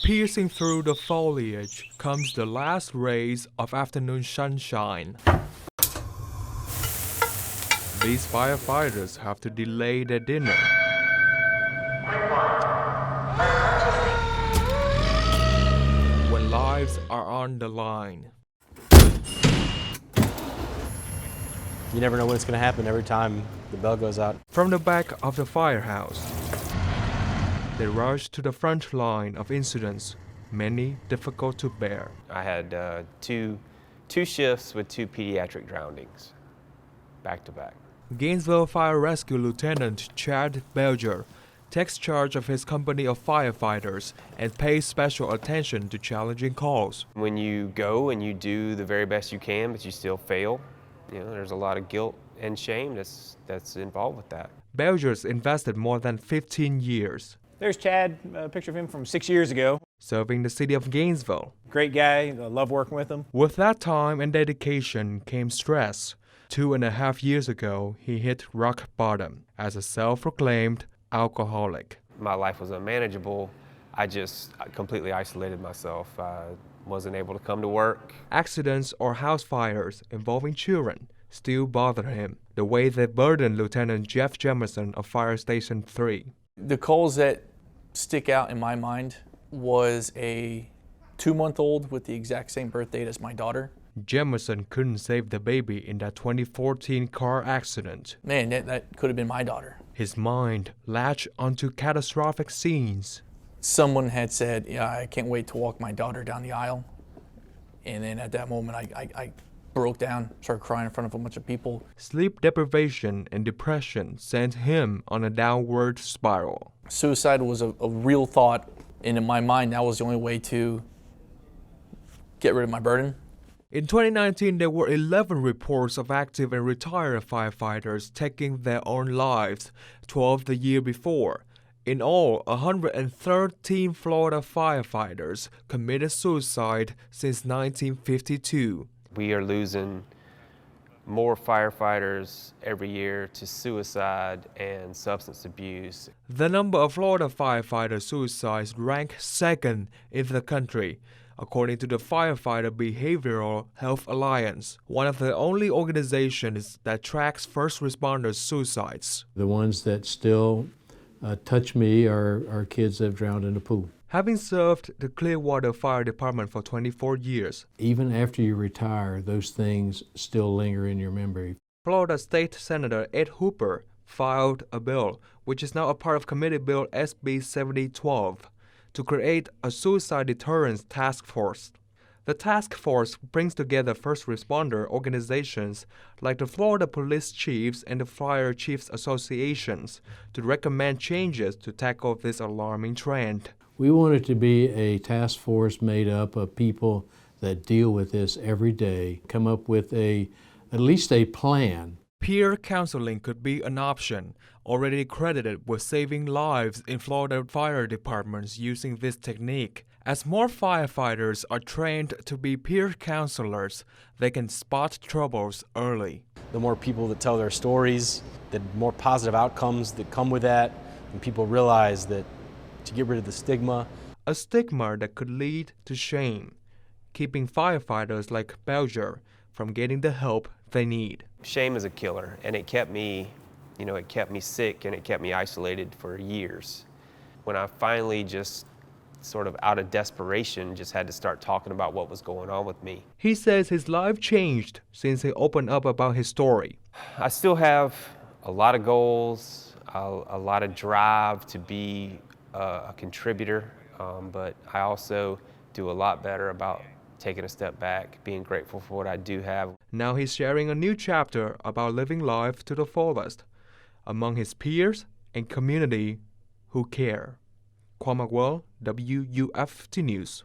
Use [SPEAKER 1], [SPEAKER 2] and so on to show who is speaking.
[SPEAKER 1] Piercing through the foliage comes the last rays of afternoon sunshine. These firefighters have to delay their dinner. When lives are on the line.
[SPEAKER 2] You never know when it's going to happen every time the bell goes out.
[SPEAKER 1] From the back of the firehouse, they rush to the front line of incidents, many difficult to bear.
[SPEAKER 3] I had two shifts with 2 pediatric drownings, back to back.
[SPEAKER 1] Gainesville Fire Rescue Lieutenant Chad Belger takes charge of his company of firefighters and pays special attention to challenging calls.
[SPEAKER 3] When you go and you do the very best you can, but you still fail, there's a lot of guilt and shame that's involved with that.
[SPEAKER 1] Belger's invested more than 15 years.
[SPEAKER 4] There's Chad, a picture of him from 6 years ago.
[SPEAKER 1] Serving the city of Gainesville.
[SPEAKER 4] Great guy, I love working with him.
[SPEAKER 1] With that time and dedication came stress. 2.5 years ago, he hit rock bottom as a self-proclaimed alcoholic.
[SPEAKER 3] My life was unmanageable. I completely isolated myself. I wasn't able to come to work.
[SPEAKER 1] Accidents or house fires involving children still bother him, the way they burdened Lieutenant Jeff Jemison of Fire Station 3.
[SPEAKER 5] The calls that stick out in my mind was a 2-month-old with the exact same birth date as my daughter.
[SPEAKER 1] Jemison couldn't save the baby in that 2014 car accident.
[SPEAKER 5] Man, that could have been my daughter.
[SPEAKER 1] His mind latched onto catastrophic scenes.
[SPEAKER 5] Someone had said, yeah, I can't wait to walk my daughter down the aisle. And then at that moment, I broke down, started crying in front of a bunch of people.
[SPEAKER 1] Sleep deprivation and depression sent him on a downward spiral.
[SPEAKER 5] Suicide was a real thought, and in my mind, that was the only way to get rid of my burden.
[SPEAKER 1] In 2019, there were 11 reports of active and retired firefighters taking their own lives, 12 the year before. In all, 113 Florida firefighters committed suicide since 1952.
[SPEAKER 3] We are losing more firefighters every year to suicide and substance abuse.
[SPEAKER 1] The number of Florida firefighter suicides ranked second in the country, according to the Firefighter Behavioral Health Alliance, one of the only organizations that tracks first responders' suicides.
[SPEAKER 6] The ones that still touch me are kids that have drowned in the pool.
[SPEAKER 1] Having served the Clearwater Fire Department for 24 years,
[SPEAKER 6] even after you retire, those things still linger in your memory.
[SPEAKER 1] Florida State Senator Ed Hooper filed a bill, which is now a part of Committee Bill SB 7012, to create a suicide deterrence task force. The task force brings together first responder organizations like the Florida Police Chiefs and the Fire Chiefs Associations to recommend changes to tackle this alarming trend.
[SPEAKER 6] We want it to be a task force made up of people that deal with this every day, come up with at least a plan.
[SPEAKER 1] Peer counseling could be an option, already credited with saving lives in Florida fire departments using this technique. As more firefighters are trained to be peer counselors, they can spot troubles early.
[SPEAKER 2] The more people that tell their stories, the more positive outcomes that come with that, and people realize that to get rid of the stigma.
[SPEAKER 1] A stigma that could lead to shame, keeping firefighters like Belger from getting the help they need.
[SPEAKER 3] Shame is a killer, and it kept me sick and it kept me isolated for years. When I finally just sort of out of desperation just had to start talking about what was going on with me.
[SPEAKER 1] He says his life changed since he opened up about his story.
[SPEAKER 3] I still have a lot of goals, a lot of drive to be a contributor, but I also do a lot better about taking a step back, being grateful for what I do have.
[SPEAKER 1] Now he's sharing a new chapter about living life to the fullest among his peers and community who care. Kwame Well, WUFT News.